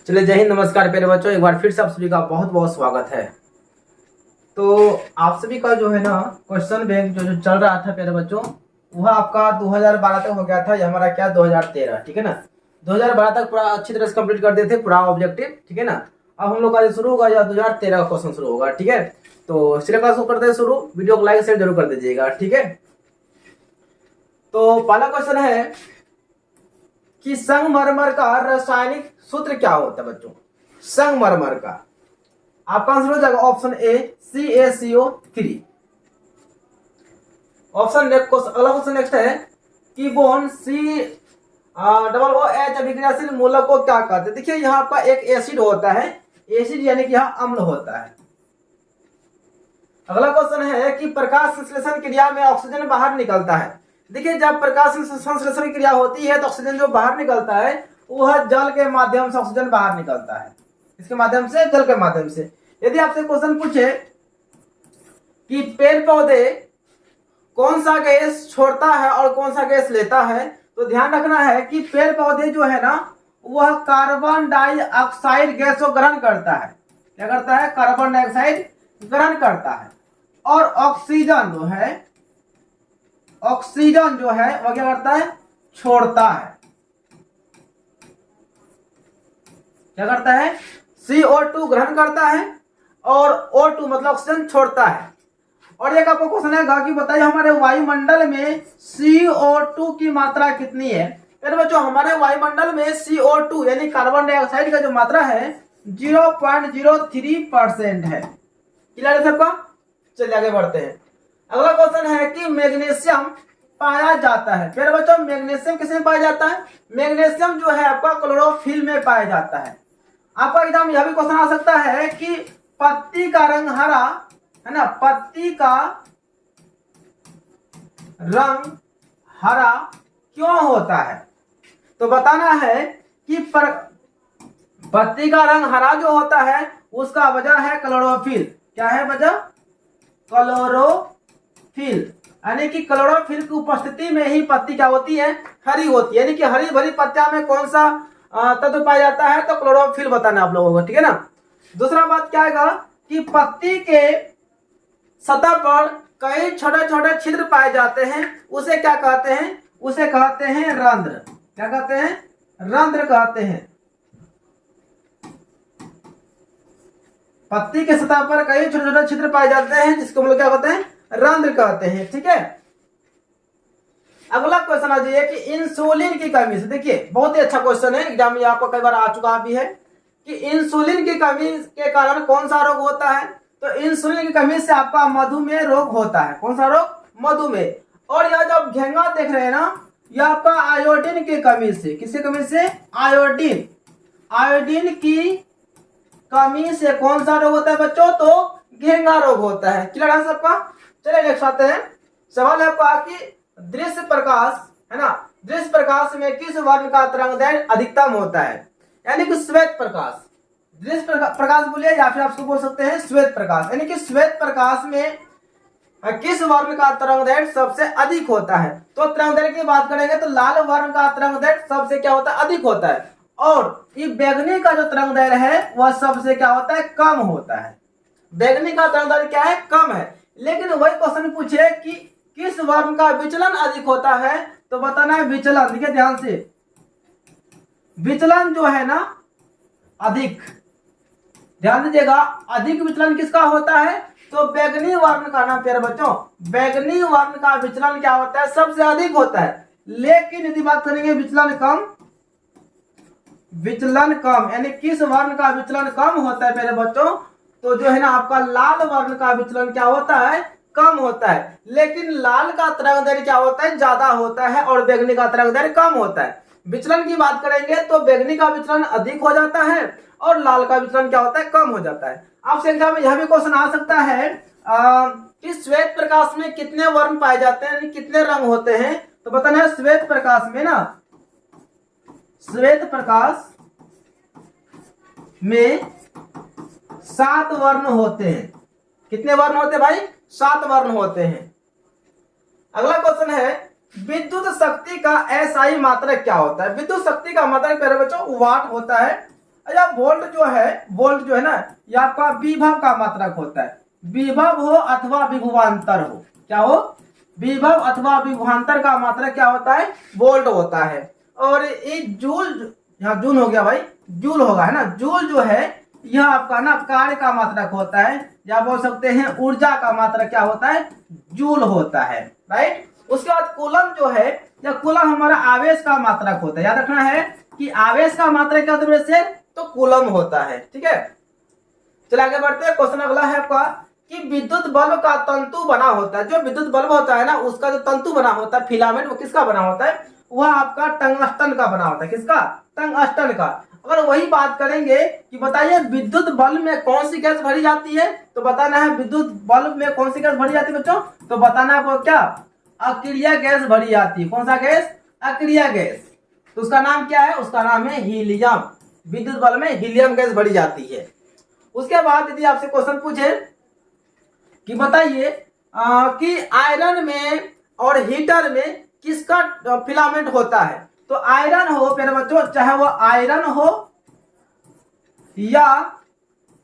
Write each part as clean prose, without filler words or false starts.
चलिए, जय हिंद, नमस्कार प्यारे बच्चों। एक बार फिर से आप सभी का बहुत बहुत स्वागत है। तो आप सभी का जो है ना क्वेश्चन बैंक जो चल रहा था प्यारे बच्चों, वह आपका 2012 तक हो गया था। ये हमारा क्या 2013, ठीक है ना। 2012 तक पूरा अच्छी तरह से कंप्लीट कर देते पूरा ऑब्जेक्टिव, ठीक है ना। अब हम लोग का शुरू होगा या 2013 का क्वेश्चन शुरू होगा, ठीक है। तो चलिए क्लास को करते हैं शुरू। वीडियो को लाइक शेयर जरूर कर दीजिएगा, ठीक है। तो पहला क्वेश्चन है कि संगमरमर का रासायनिक सूत्र क्या होता है बच्चों। संगमरमर का आपका आंसर हो जाएगा ऑप्शन ए CaCO3। ऑप्शन अगला क्वेश्चन नेक्स्ट है कि बोन COOH अभिक्रियाशील मूलक को क्या कहते हैं। देखिए यहाँ आपका एक एसिड होता है, एसिड यानी कि यहाँ अम्ल होता है। अगला क्वेश्चन है कि प्रकाश संश्लेषण क्रिया में ऑक्सीजन बाहर निकलता है। देखिए जब प्रकाश संश्लेषण क्रिया होती है तो ऑक्सीजन जो बाहर निकलता है वह जल के माध्यम से ऑक्सीजन बाहर निकलता है, इसके माध्यम से, जल के माध्यम से। यदि आपसे क्वेश्चन पूछे कि पेड़ पौधे कौन सा गैस छोड़ता है और कौन सा गैस लेता है, तो ध्यान रखना है कि पेड़ पौधे जो है ना वह कार्बन डाइऑक्साइड गैस को ग्रहण करता है। क्या करता है? कार्बन डाइऑक्साइड ग्रहण करता है। और ऑक्सीजन जो है वह क्या करता है? छोड़ता है। क्या करता है? CO2 ग्रहण करता है और O2 मतलब ऑक्सीजन छोड़ता है। और एक आपको क्वेश्चन है कि बताइए हमारे वायुमंडल में CO2 की मात्रा कितनी है। फिर बच्चों हमारे वायुमंडल में CO2 यानी कार्बन डाइऑक्साइड का जो मात्रा है 0.03% है। क्लियर है सबका? चलिए आगे बढ़ते हैं। अगला क्वेश्चन है कि मैग्नीशियम पाया जाता है। फिर बच्चों मैग्नीशियम किस में पाया जाता है? मैग्नीशियम जो है आपका क्लोरोफिल में पाया जाता है। आपका एकदम यह भी क्वेश्चन आ सकता है कि पत्ती का रंग हरा है ना, पत्ती का रंग हरा क्यों होता है। तो बताना है कि पत्ती का रंग हरा जो होता है उसका वजह है क्लोरोफिल। क्या है वजह? क्लोरोफिल, यानी कि क्लोरोफिल की उपस्थिति में ही पत्ती क्या होती है? हरी होती है। यानी कि हरी भरी पत्तियां में कौन सा तत्व पाया जाता है? तो क्लोरोफिल बताना आप लोगों को, ठीक है ना। दूसरा बात क्या आएगा कि पत्ती के सतह पर कई छोटे छोटे छिद्र पाए जाते हैं, उसे क्या कहते हैं? उसे कहते हैं रंध्र। क्या कहते हैं? रंध्र कहते हैं। पत्ती के सतह पर कई छोटे छोटे छिद्र पाए जाते हैं जिसको हम लोग क्या कहते हैं? रंध्र कहते हैं, ठीक है। अगला क्वेश्चन आ जाइए कि इंसुलिन की कमी से। देखिए बहुत ही अच्छा क्वेश्चन है, एग्जाम में आपको कई बार आ चुका भी है कि इंसुलिन की कमी के कारण कौन सा रोग होता है। तो इंसुलिन की कमी से आपका मधुमेह रोग होता है। कौन सा रोग? मधुमेह। और यह जब घेंगा देख रहे हैं ना, यह आपका आयोडीन की कमी से। किसकी कमी से? आयोडीन की कमी से कौन सा रोग होता है बच्चों? तो घेंगा रोग होता है। क्लियर है सबका? चलिए नेक्स्ट आते हैं। सवाल है आपका कि दृश्य प्रकाश है ना, दृश्य प्रकाश में किस वर्ण का तरंगदैर्घ्य अधिकतम होता है? यानी कि श्वेत प्रकाश। दृश्य प्रकाश बोलिए या फिर आप बोल सकते हैं श्वेत प्रकाश। यानी कि श्वेत प्रकाश में किस वर्ण का तरंगदैर्घ्य सबसे अधिक होता है? तो तरंगदैर्घ्य की बात करेंगे तो लाल वर्ण का तरंगदैर्घ्य सबसे क्या होता है? अधिक होता है। और ये बैगनी का जो तरंगदैर्घ्य है वह सबसे क्या होता है? कम होता है। बैगनी का तरंगदैर्घ्य क्या है? कम है। लेकिन वही क्वेश्चन पूछे कि किस वर्ण का विचलन अधिक होता है, तो बताना है विचलन। देखिए ध्यान से, विचलन जो है ना अधिक, ध्यान दीजिएगा, अधिक विचलन किसका होता है? तो बैगनी वर्ण का। नाम प्यारे बच्चों, बैगनी वर्ण का विचलन क्या होता है? सबसे अधिक होता है। लेकिन यदि बात करेंगे विचलन कम यानी किस वर्ण का विचलन कम होता है प्यारे बच्चों, तो जो है ना आपका लाल वर्ण का विचलन क्या होता है? कम होता है। लेकिन लाल का तरंगदैर्घ्य क्या होता है? ज्यादा होता है और बैगनी का तरंगदैर्घ्य कम होता है। विचलन की बात करेंगे तो बैगनी का विचलन अधिक हो जाता है और लाल का विचलन क्या होता है? कम हो जाता है। आपसे एग्जाम में यह भी क्वेश्चन आ सकता है कि श्वेत प्रकाश में कितने वर्ण पाए जाते हैं, कितने रंग होते हैं। तो बताना है श्वेत प्रकाश में ना, श्वेत प्रकाश में 7 वर्ण होते हैं। कितने वर्ण होते हैं भाई? 7 वर्ण होते हैं। अगला क्वेश्चन है विद्युत शक्ति का SI मात्रक क्या होता है? विद्युत शक्ति का मात्रक प्यारे बच्चों वाट होता है। अच्छा वोल्ट जो है ना, ये आपका विभव का मात्रक होता है। विभव हो अथवा विभवांतर हो, क्या हो, विभव अथवा विभवांतर का मात्रक क्या होता है, वोल्ट होता है। और ये जूल, यहाँ जूल हो गया भाई, जूल होगा है ना, जूल जो है यह आपका ना कार्य का मात्रक होता है, या बोल सकते हैं ऊर्जा का मात्रक क्या होता है, जूल होता है, राइट। उसके बाद कूलम जो है, या कूलम हमारा आवेश का मात्रक होता है। याद रखना है कि आवेश का मात्रक क्या होता है, तो कूलम होता है, ठीक है। चलिए आगे बढ़ते हैं। क्वेश्चन अगला है आपका कि विद्युत बल्ब का तंतु बना होता है, जो विद्युत बल्ब होता है ना उसका जो तंतु बना होता है, फिलामेंट, वो किसका बना होता है, वह आपका टंगस्टन का बना होता है। किसका, टंगस्टन का। अगर वही बात करेंगे कि बताइए विद्युत बल्ब में कौन सी गैस भरी जाती है, तो बताना है विद्युत बल्ब में कौन सी गैस भरी जाती है बच्चों, तो बताना है क्या, अक्रिय गैस भरी जाती है। कौन सा गैस, अक्रिय गैस। तो उसका नाम क्या है, उसका नाम है हीलियम। विद्युत बल्ब में हीलियम गैस भरी जाती है। उसके बाद यदि आपसे क्वेश्चन पूछे कि बताइए कि आयरन में और हीटर में किसका फिलामेंट होता है, तो आयरन हो मेरे बच्चों, चाहे वो आयरन हो या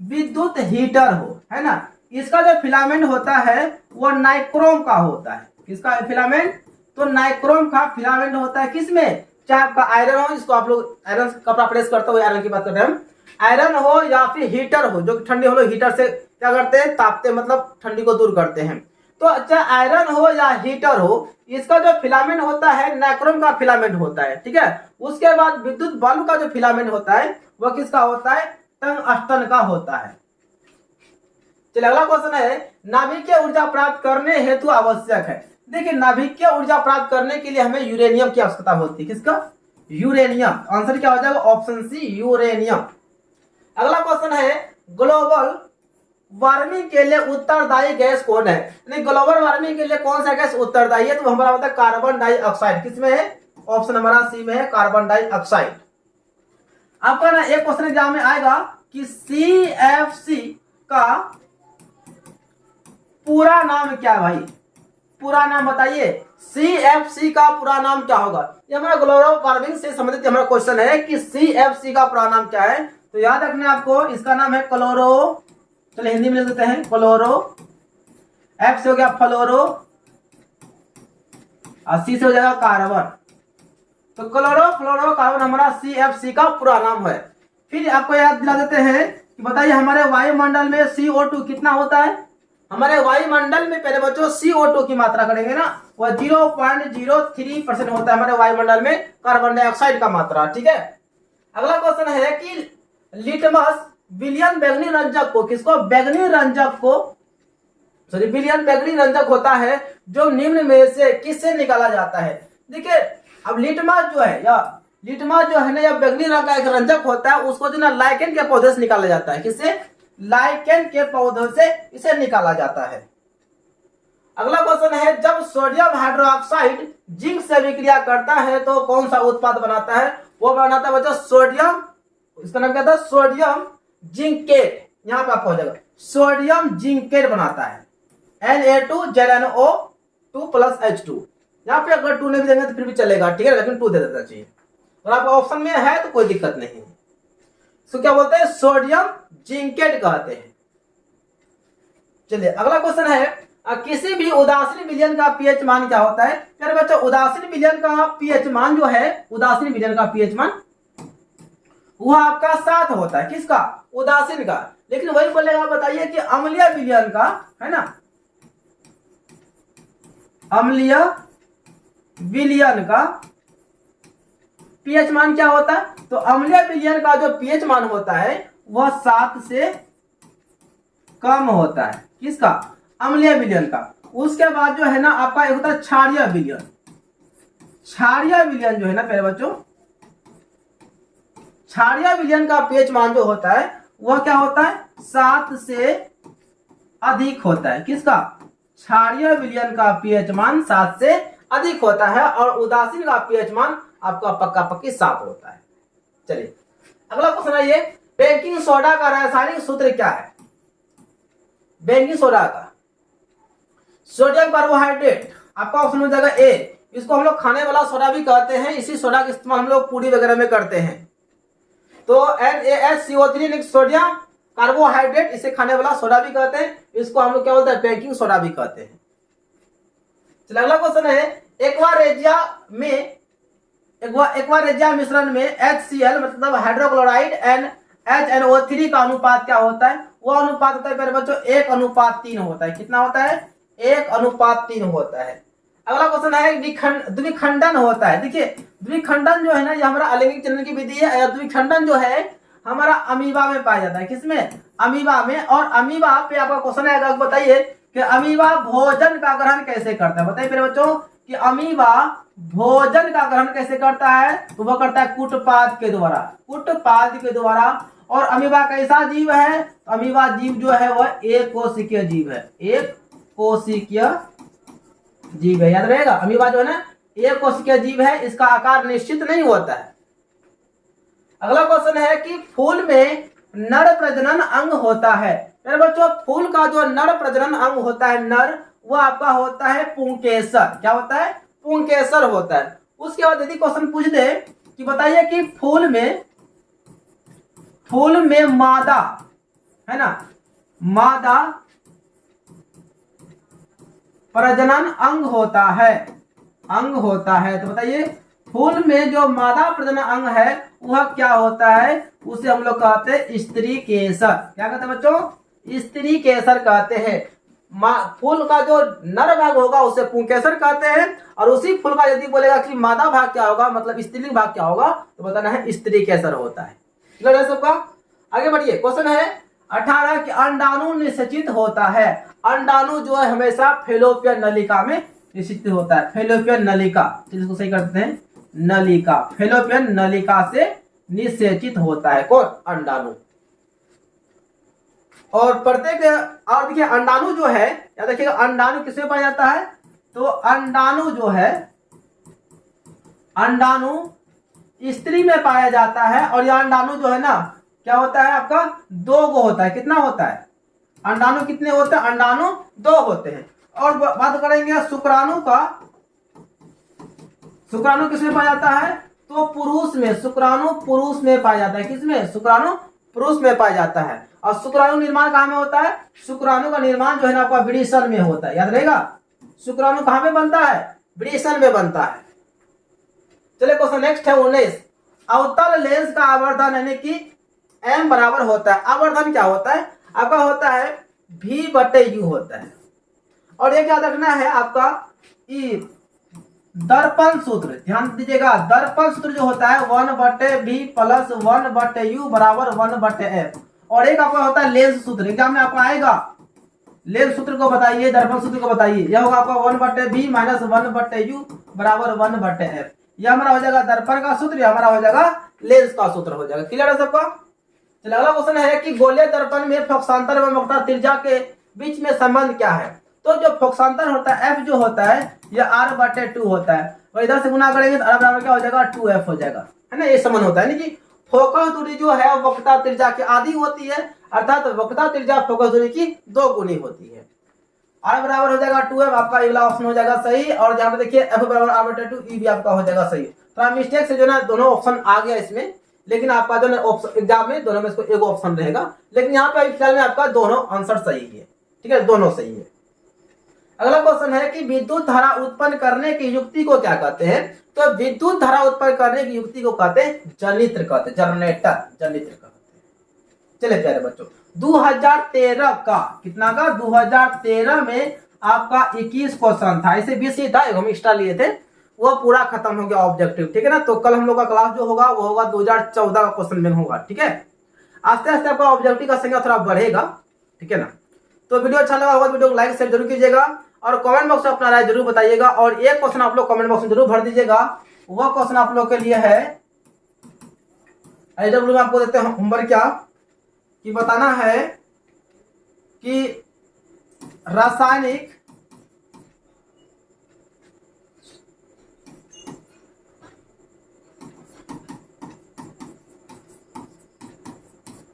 विद्युत हीटर हो, है ना, इसका जो फिलामेंट होता है वो नाइक्रोम का होता है। किसका फिलामेंट, तो नाइक्रोम का फिलामेंट होता है। किसमें, चाहे आपका आयरन हो, इसको आप लोग आयरन कपड़ा प्रेस करते हुए आयरन की बात कर रहे हैं हम, आयरन हो या फिर हीटर हो, जो ठंडी हो, लोग हीटर से क्या करते हैं, तापते, मतलब ठंडी को दूर करते हैं। तो चाहे आयरन हो या हीटर हो, इसका जो फिलामेंट होता है नाइक्रोम का फिलामेंट होता है, ठीक है। उसके बाद विद्युत बल्ब का जो फिलामेंट होता है वह किसका होता है, टंगस्टन का होता है। चलिए अगला क्वेश्चन है, नाभिकीय ऊर्जा प्राप्त करने हेतु आवश्यक है। देखिए नाभिकीय ऊर्जा प्राप्त करने के लिए हमें यूरेनियम की आवश्यकता होती है। किसका, यूरेनियम। आंसर क्या हो जाएगा, ऑप्शन सी, यूरेनियम। अगला क्वेश्चन है, ग्लोबल वार्मिंग के लिए उत्तरदायी गैस कौन है, नहीं ग्लोबल वार्मिंग के लिए कौन सा गैस उत्तरदायी है, तो हमारा होता है कार्बन डाइऑक्साइड। किसमें है, ऑप्शन हमारा सी में है, कार्बन डाइऑक्साइड। आपका ना एक क्वेश्चन एग्जाम में आएगा कि CFC का पूरा नाम क्या है भाई, पूरा नाम बताइए, CFC का पूरा नाम क्या होगा। ये हमारा ग्लोबल वार्मिंग से संबंधित हमारा क्वेश्चन है कि CFC का पूरा नाम क्या है। तो याद रखना आपको, इसका नाम है क्लोरो, चलिए हिंदी में लिख देते हैं क्लोरो, F से हो गया फ्लोरो और C से हो जाएगा कार्बन। तो क्लोरो फ्लोरो कार्बन हमारा CFC का पूरा नाम है। फिर आपको याद दिला देते हैं कि बताइए हमारे वायुमंडल में CO2 कितना होता है। हमारे वायुमंडल में पहले बच्चों CO2 की मात्रा करेंगे ना, वह 0.03% होता है हमारे वायुमंडल में कार्बन डाइऑक्साइड का मात्रा, ठीक है। अगला क्वेश्चन है कि लिटमस विलियन बैगनी रंजक को, किसको, बैगनी रंजक को, सॉरी विलियन बैगनी रंजक होता है जो निम्न में से किससे निकाला जाता है। देखिए अब लिटमस जो है, या लिटमस जो है ना, या बैगनी रंग का एक रंजक होता है, उसको जो ना लाइकेन के पौधे से निकाला जाता है। किससे, लाइकेन के पौधों से इसे निकाला जाता है। अगला क्वेश्चन है, जब सोडियम हाइड्रोक्साइड जिंक से विक्रिया करता है तो कौन सा उत्पाद बनाता है, वो बनाता है बच्चों सोडियम, इसका नाम क्या था, सोडियम जिंकेट। यहां पे आपको हो जाएगा सोडियम जिंकेट बनाता है, Na2ZnO2+H2। यहाँ पे अगर 2 नहीं भी देंगे तो फिर भी चलेगा, ठीक है, लेकिन 2 दे देना चाहिए। और आपका ऑप्शन में है तो कोई दिक्कत नहीं। तो क्या बोलते हैं, सोडियम जिंकेट कहते हैं। चलिए अगला क्वेश्चन है, किसी भी उदासीन विलयन का पीएच मान क्या होता है। यार बच्चों उदासीन विलयन का पीएच मान जो है, उदासीन विलयन का पीएच मान वह आपका 7 होता है। किसका, उदासीन का। लेकिन वही बोलेगा, बताइए कि अम्लीय विलयन का, है ना, अम्लीय विलयन का पीएच मान क्या होता है, तो अम्लीय विलयन का जो पीएच मान होता है वह 7 से कम होता है। किसका, अम्लीय विलयन का। उसके बाद जो है ना आपका एक होता है क्षारीय विलयन। क्षारीय विलयन जो है ना पहले बच्चों, क्षारीय विलयन का पीएच मान जो होता है वह क्या होता है, 7 से अधिक होता है। किसका, क्षारीय विलयन का पीएच मान 7 से अधिक होता है, और उदासीन का पीएच मान आपका पक्का पक्की 7 होता है। चलिए अगला क्वेश्चन है, ये बेकिंग सोडा का रासायनिक सूत्र क्या है। बेकिंग सोडा का, सोडियम कार्बोहाइड्रेट, आपका ऑप्शन हो जाएगा ए। इसको हम लोग खाने वाला सोडा भी कहते हैं, इसी सोडा का इस्तेमाल हम लोग पूरी वगैरह में करते हैं। तो NaHCO3 सोडियम कार्बोहाइड्रेट, इसे खाने वाला सोडा भी कहते हैं, इसको हम लोग क्या बोलते हैं, बेकिंग सोडा भी कहते हैं। चलिए अगला क्वेश्चन है, एक्वारेजिया मिश्रण में HCl मतलब हाइड्रोक्लोराइड एंड HNO3 का अनुपात क्या होता है? वो अनुपात होता है मेरे बच्चों 1:3 होता है। कितना होता है? 1:3 होता है। अगला क्वेश्चन है, द्विखंडन होता है। देखिए द्विखंडन जो है ना, ये हमारा अलैंगिक जनन की विधि है। द्विखंडन जो है हमारा अमीबा में पाया जाता है। किसमें? अमीबा में। और अमीबा पे आपका क्वेश्चन आएगा, बताइए कि अमीबा भोजन का ग्रहण कैसे करता है? बताइए मेरे बच्चों कि अमीबा भोजन का ग्रहण कैसे करता है? तो वह करता है कूटपाद के द्वारा, कूटपाद के द्वारा। और अमीबा कैसा जीव है? अमीबा जीव जो है वह एक कोशिकीय जीव है, एक कोशिकीय जीव है। याद रहेगा, अमीबा जो है ना एक कोशिकीय जीव है, इसका आकार निश्चित नहीं होता है। अगला क्वेश्चन है कि फूल में नर प्रजनन अंग होता है। मेरे बच्चों फूल का जो नर प्रजनन अंग होता है, नर, वो आपका होता है पुंकेसर। क्या होता है? पुंकेसर होता है। उसके बाद यदि क्वेश्चन पूछ दे कि बताइए कि फूल में मादा है ना, मादा प्रजनन अंग होता है, अंग होता है। तो बताइए फूल में जो मादा प्रजनन अंग है वह क्या होता है? उसे हम लोग कहते हैं स्त्री केसर। क्या कहते हैं बच्चों? स्त्री केसर कहते हैं। फूल का जो नर भाग होगा उसे पुंकेसर कहते हैं, और उसी फूल का यदि बोलेगा कि मादा भाग क्या होगा, मतलब स्त्रीलिंग भाग क्या होगा, तो बताना है स्त्री केसर होता है। क्लियर है सबका? आगे बढ़िए। क्वेश्चन है 18 कि अंडाणु निषेचित होता है। अंडाणु जो है हमेशा फेलोपियन नलिका में निषेचित होता है। फेलोपियन नलिका, इसको सही करते हैं, नलिका, फेलोपियन नलिका से निषेचित होता है कौन? अंडाणु। और प्रत्येक, और देखिए अंडाणु जो है, याद रखिएगा अंडाणु किसमें पाया जाता है? तो अंडाणु जो है, अंडाणु स्त्री में पाया जाता है। और यह अंडाणु जो है ना क्या होता है आपका? 2 गो होता है। कितना होता है? अंडाणु कितने होते हैं? अंडाणु 2 होते हैं। और बात करेंगे शुक्राणु का। शुक्राणु किसमें पाया जाता है? तो पुरुष में। शुक्राणु पुरुष में पाया जाता है। किसमें? शुक्राणु पुरुष में पाया जाता है। और शुक्राणु निर्माण कहाँ में होता है? शुक्राणु का निर्माण जो है ना आपका वृषण में होता है। याद रहेगा, शुक्राणु कहाँ में बनता है? वृषण में बनता है। चलिए क्वेश्चन नेक्स्ट है 19। अवतल लेंस का आवर्धन यानी कि m बराबर होता है। आवर्धन क्या होता है आपका? होता है v/u होता है। और ये याद रखना है आपका दर्पण सूत्र, ध्यान दीजिएगा। दर्पण सूत्र जो होता है 1/v प्लस 1/u बराबर 1/f। और एक आपका होता है लेंस सूत्र। एग्जाम में आपका आएगा, लेंस सूत्र को बताइए, दर्पण सूत्र को बताइए। यह होगा आपका 1/v माइनस 1/u बराबर 1/f। यह हमारा हो जाएगा दर्पण का सूत्र, यह हमारा हो जाएगा लेंस का सूत्र हो जाएगा। क्लियर है सबका? चलिए अगला क्वेश्चन है कि गोलीय दर्पण में फोकसांतर एवं वक्रता त्रिज्या के बीच में संबंध क्या है? तो जो फोकसांतर होता है f जो होता है यह r/2 होता है, और इधर से गुना करेंगे तो r बराबर क्या हो जाएगा? 2f हो जाएगा, है ना। ये संबंध होता है, यानी कि फोकस दूरी जो है वक्रता त्रिज्या की आधी होती है, अर्थात वक्रता त्रिज्या फोकस दूरी की 2 गुनी होती है। r बराबर हो जाएगा 2f, आपका ये वाला ऑप्शन हो जाएगा सही। और जहां पे देखिए f बराबर r/2, ई भी आपका हो जाएगा सही। थोड़ा मिस्टेक से जो ना दोनों ऑप्शन आ गया इसमें, लेकिन आपका जो ऑप्शन एग्जाम में दोनों में इसको एक ऑप्शन रहेगा, लेकिन यहाँ पे फिलहाल में आपका दोनों आंसर सही है। ठीक है, दोनों सही है। अगला क्वेश्चन है कि विद्युत धारा उत्पन्न करने की युक्ति को क्या कहते हैं? तो विद्युत धारा उत्पन्न करने की युक्ति को कहते हैं जनित्र, कहते हैं जनरेटर, जनित्र कहते हैं। चलिए प्यारे बच्चों 2013 का कितना का? 2013 में आपका 21 क्वेश्चन था। ऐसे 20 ही था, हम एक्स्ट्रा लिए थे, वो पूरा खत्म हो गया ऑब्जेक्टिव। ठीक है ना। तो कल हम लोग का क्लास जो होगा वो होगा 2014 का क्वेश्चन बैंक होगा। ठीक है, आस्ते आस्ते आपका ऑब्जेक्टिव का संख्या थोड़ा बढ़ेगा। ठीक है ना। तो वीडियो अच्छा लगा होगा तो वीडियो को लाइक शेयर जरूर कीजिएगा, और कमेंट बॉक्स में अपना राय जरूर बताइएगा। और एक क्वेश्चन आप लोग कमेंट बॉक्स में जरूर भर दीजिएगा। वह क्वेश्चन आप लोग के लिए है, AW में आपको देते हैं होमवर्क क्या कि बताना है कि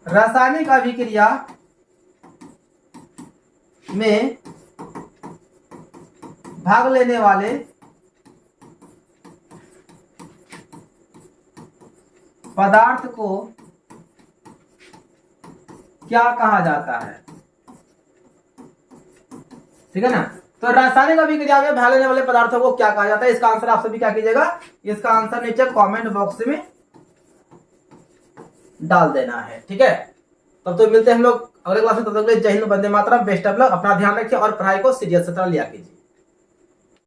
रासायनिक अभिक्रिया में भाग लेने वाले पदार्थ को क्या कहा जाता है? ठीक है ना। तो रासायनिक अभिक्रिया में भाग लेने वाले पदार्थों को क्या कहा जाता है? इसका आंसर आप सभी क्या कीजिएगा, इसका आंसर नीचे कमेंट बॉक्स में डाल देना है। ठीक है, तब तो मिलते हैं हम लोग अगले क्लास में। तब तक के लिए जय Hind, Vande Mataram, best of luck. अपना ध्यान रखिए और पढ़ाई को सीरियस लिया कीजिए।